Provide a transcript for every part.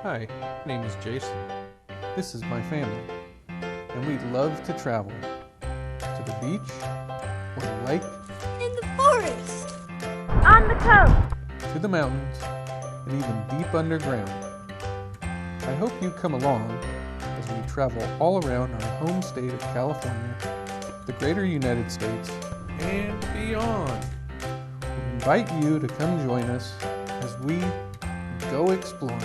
Hi, my name is Jason. This is my family, and we love to travel to the beach, or the lake, in the forest, on the coast, to the mountains, and even deep underground. I hope you come along as we travel all around our home state of California, the greater United States, and beyond. We invite you to come join us as we go exploring.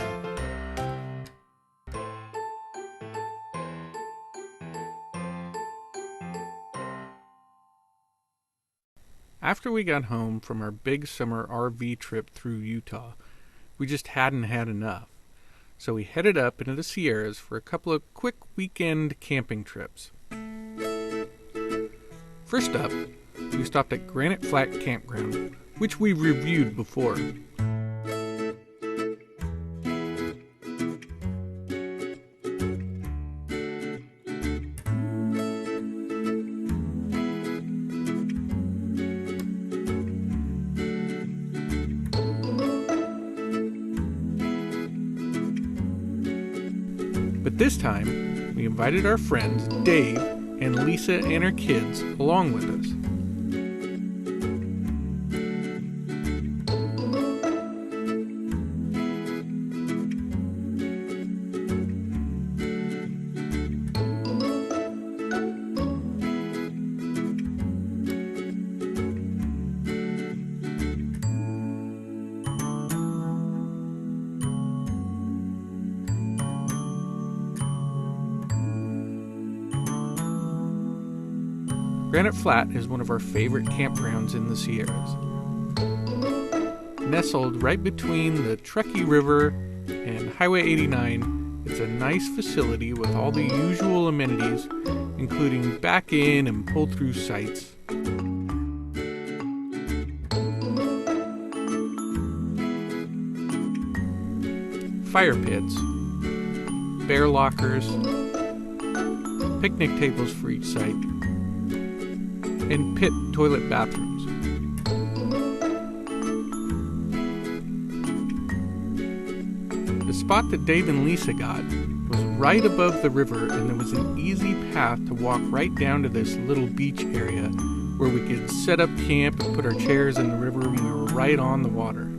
After we got home from our big summer RV trip through Utah, we just hadn't had enough. So we headed up into the Sierras for a couple of quick weekend camping trips. First up, we stopped at Granite Flat Campground, which we reviewed before. But this time, we invited our friends Dave and Lisa and her kids along with us. Granite Flat is one of our favorite campgrounds in the Sierras. Nestled right between the Truckee River and Highway 89, it's a nice facility with all the usual amenities, including back-in and pull-through sites. Fire pits, bear lockers, picnic tables for each site, and pit toilet bathrooms. The spot that Dave and Lisa got was right above the river, and there was an easy path to walk right down to this little beach area where we could set up camp and put our chairs in the river, and we were right on the water.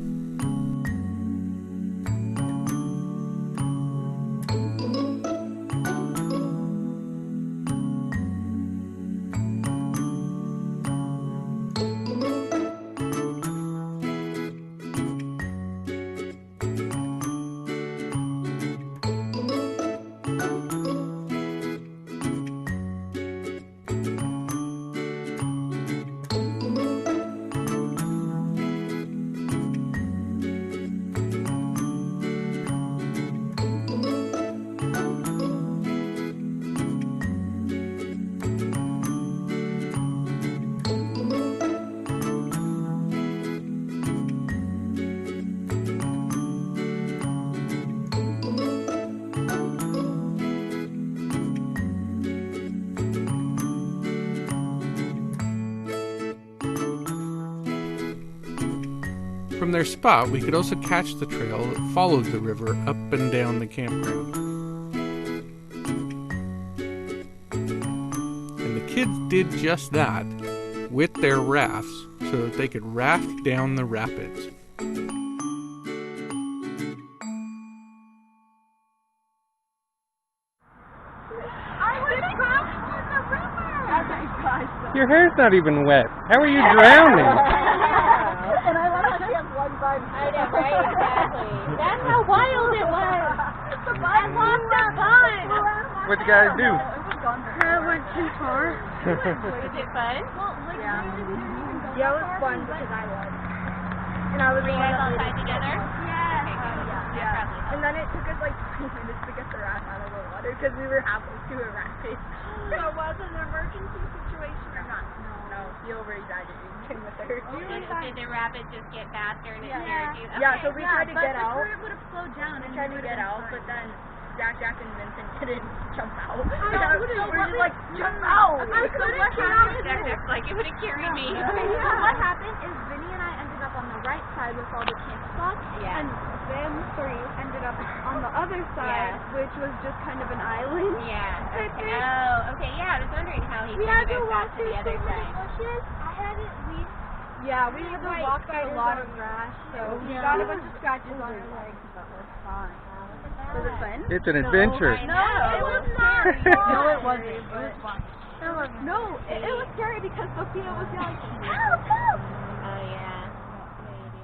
From their spot, we could also catch the trail that followed the river up and down the campground. And the kids did just that with their rafts so that they could raft down the rapids. Your hair's not even wet. How are you drowning? I know, right? Exactly. That's how wild it was. I lost the fun. What'd you guys do? That went too far. Was it fun? Yeah, it was fun because I was. And I was Were you guys all tied together? Yeah. Okay, Yeah. And then it took us like 20 minutes to get the raft out of the water because we were halfway to a rapid. So was it an emergency situation or not? No, you over-exaggerating with her. Did the rapid just get faster and it scared you? Okay. Yeah, so we tried to get out. It would have slowed down. We tried to get out, but then Jack and Vincent couldn't jump out. We're just like, jump out! I couldn't get out. Jack like it would have carried me. So what happened is Vinny and I ended up on the right side with all the camp spots, Yeah. and them three ended up on the other side, which was just kind of an island. Yeah. Okay. Oh, okay. Yeah, I was wondering how he We kind had of to walk got to through the other so many side. bushes. I had it. Yeah, we had to White walk through a lot of spiders grass, so we Yeah. got a bunch of scratches on our legs, but we're fine. Was it fun? It's an adventure. I know. It was not No, fun. it wasn't. It was fun. No, it was scary because Sophia was yelling, help, help! Oh, yeah. Yeah, you do.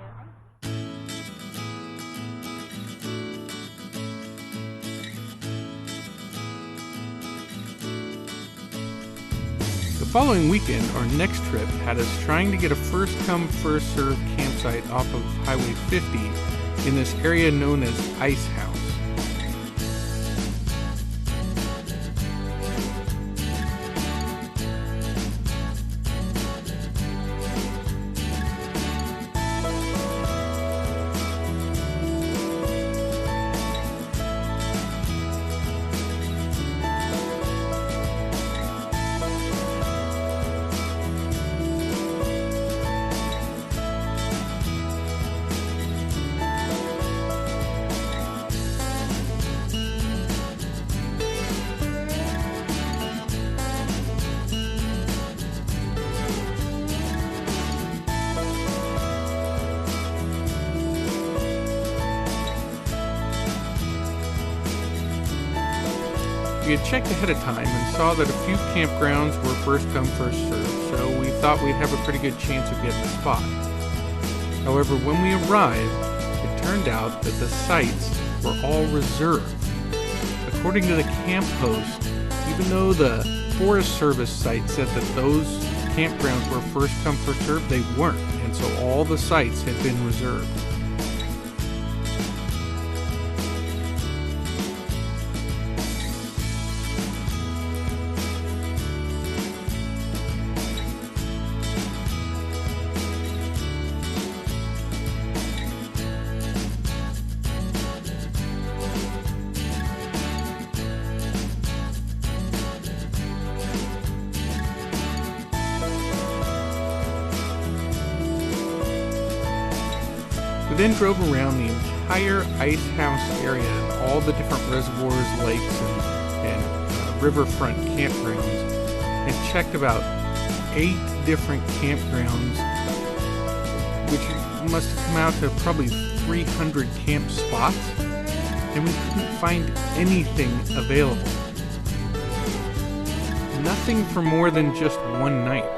The following weekend, our next trip had us trying to get a first-come, first-served campsite off of Highway 50 in this area known as Ice House. We had checked ahead of time and saw that a few campgrounds were first come, first served, so we thought we'd have a pretty good chance of getting a spot. However, when we arrived, it turned out that the sites were all reserved. According to the camp host, even though the Forest Service site said that those campgrounds were first come, first served, they weren't, and so all the sites had been reserved. We then drove around the entire ice house area and all the different reservoirs, lakes, and riverfront campgrounds, and checked about 8 different campgrounds, which must have come out to probably 300 camp spots, and we couldn't find anything available. Nothing for more than just one night.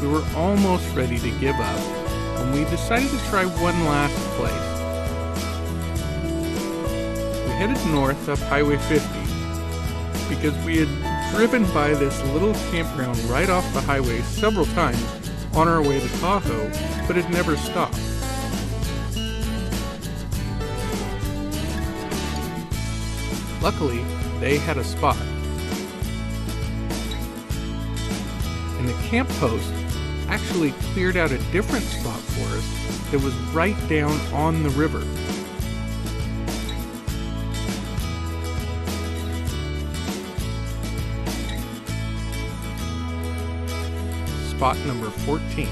We were almost ready to give up when we decided to try one last place. We headed north up Highway 50 because we had driven by this little campground right off the highway several times on our way to Tahoe, but had never stopped. Luckily, they had a spot. And the camp host actually cleared out a different spot for us that was right down on the river. Spot number 14.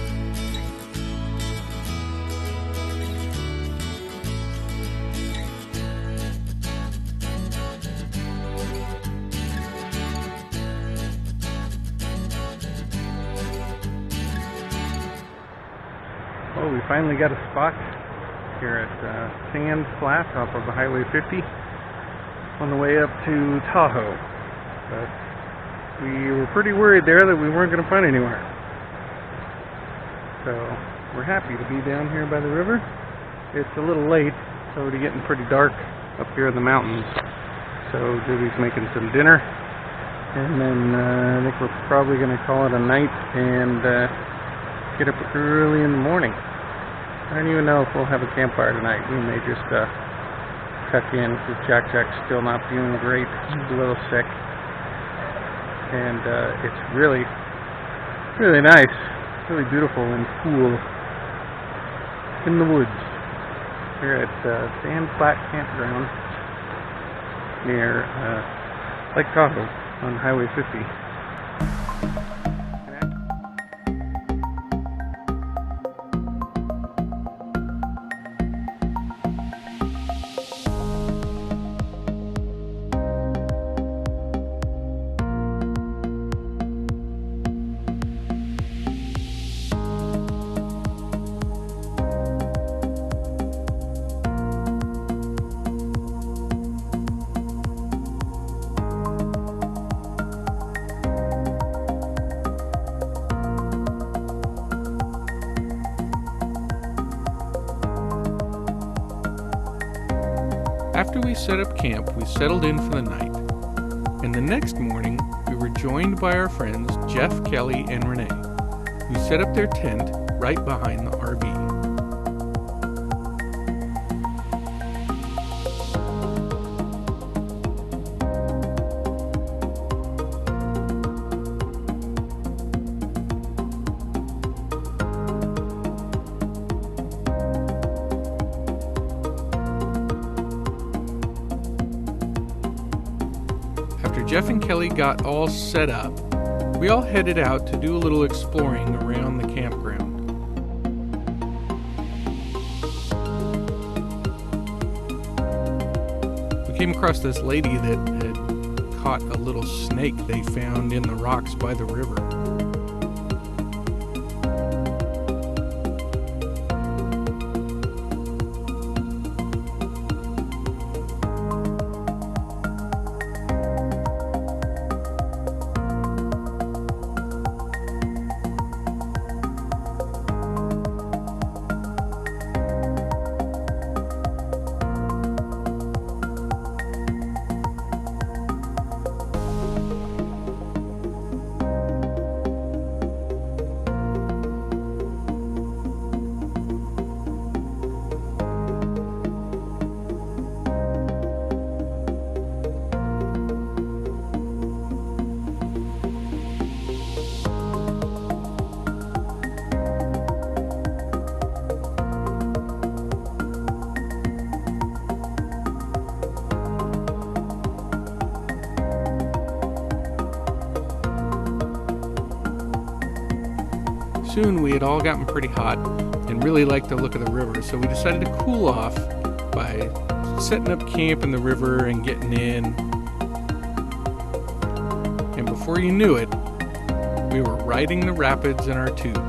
Well, we finally got a spot here at Sand Flat off of Highway 50 on the way up to Tahoe. But we were pretty worried there that we weren't going to find anywhere. So we're happy to be down here by the river. It's a little late, it's already getting pretty dark up here in the mountains. So Judy's making some dinner, and then I think we're probably going to call it a night and get up early in the morning. I don't even know if we'll have a campfire tonight. We may just tuck in because Jack's still not feeling great. He's a little sick. And it's really, really nice, really beautiful and cool in the woods. Here at Granite Flat Campground near Lake Tahoe on Highway 50. After we set up camp, we settled in for the night. And the next morning, we were joined by our friends Jeff, Kelly, and Renee, who set up their tent right behind the RV. After Jeff and Kelly got all set up, we all headed out to do a little exploring around the campground. We came across this lady that had caught a little snake they found in the rocks by the river. Soon we had all gotten pretty hot and really liked the look of the river, so we decided to cool off by setting up camp in the river and getting in. And before you knew it, we were riding the rapids in our tubes.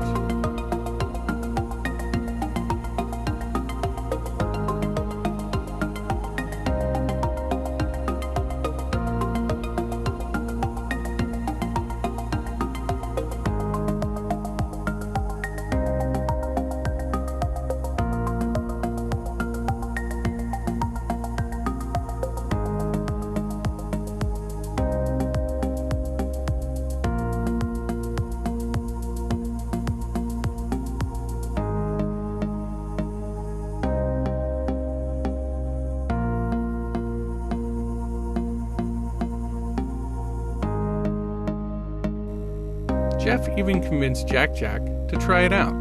Jeff even convinced Jack to try it out.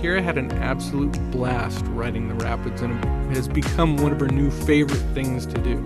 Kira had an absolute blast riding the rapids, and it has become one of her new favorite things to do.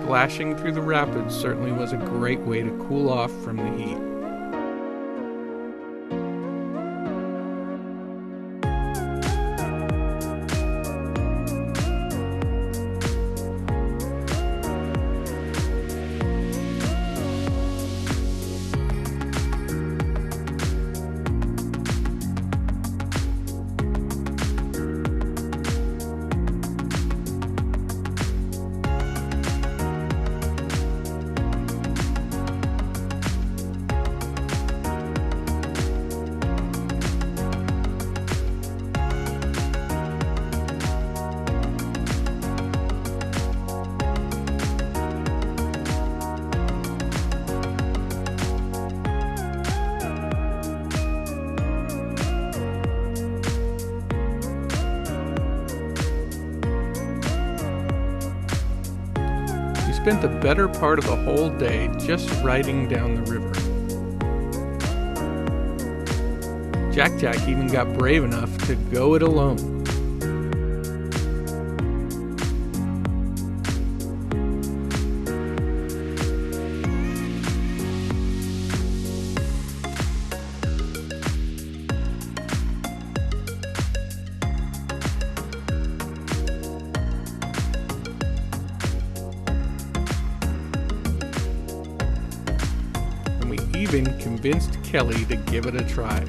splashing through the rapids certainly was a great way to cool off from the heat. Spent the better part of the whole day just riding down the river. Jack even got brave enough to go it alone. Even convinced Kelly to give it a try.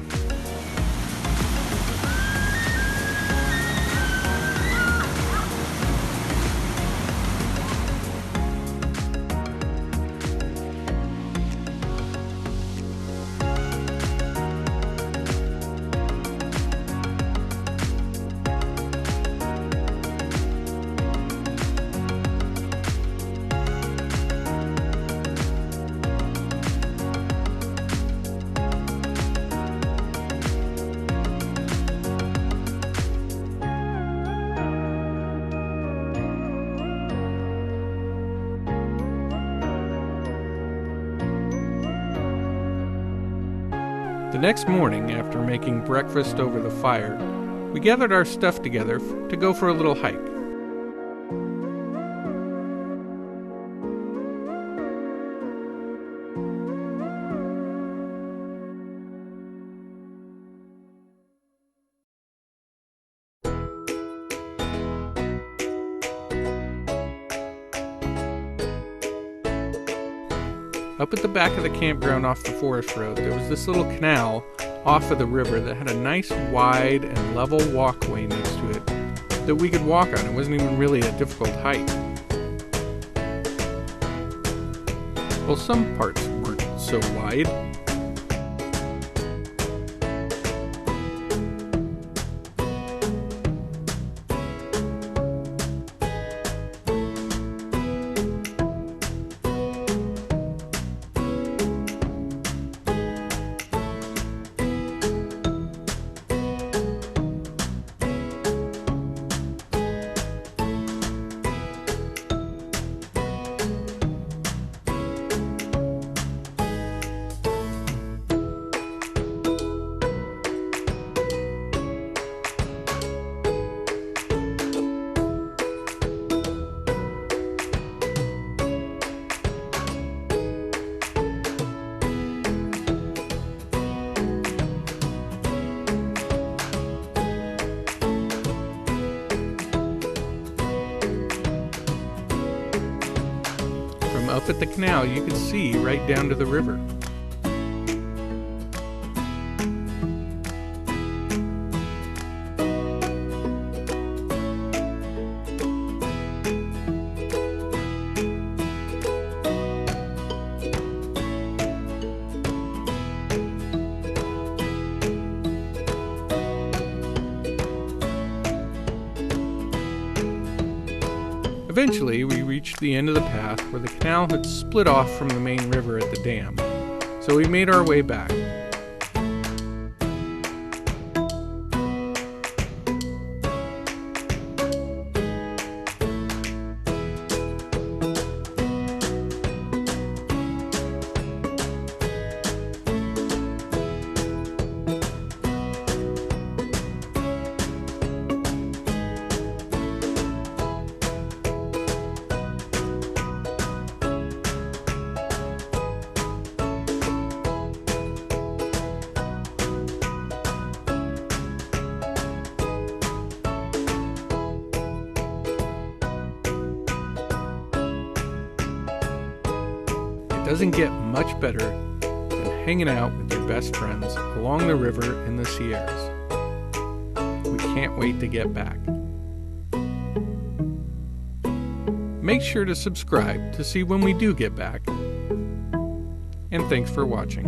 The next morning, after making breakfast over the fire, we gathered our stuff together to go for a little hike. Up at the back of the campground off the forest road, there was this little canal off of the river that had a nice wide and level walkway next to it that we could walk on. It wasn't even really a difficult hike. Well, some parts weren't so wide. Up at the canal, you could see right down to the river. Eventually, we reached the end of the path where the canal had split off from the main river at the dam, so we made our way back. doesn't get much better than hanging out with your best friends along the river in the Sierras. We can't wait to get back. Make sure to subscribe to see when we do get back. And thanks for watching.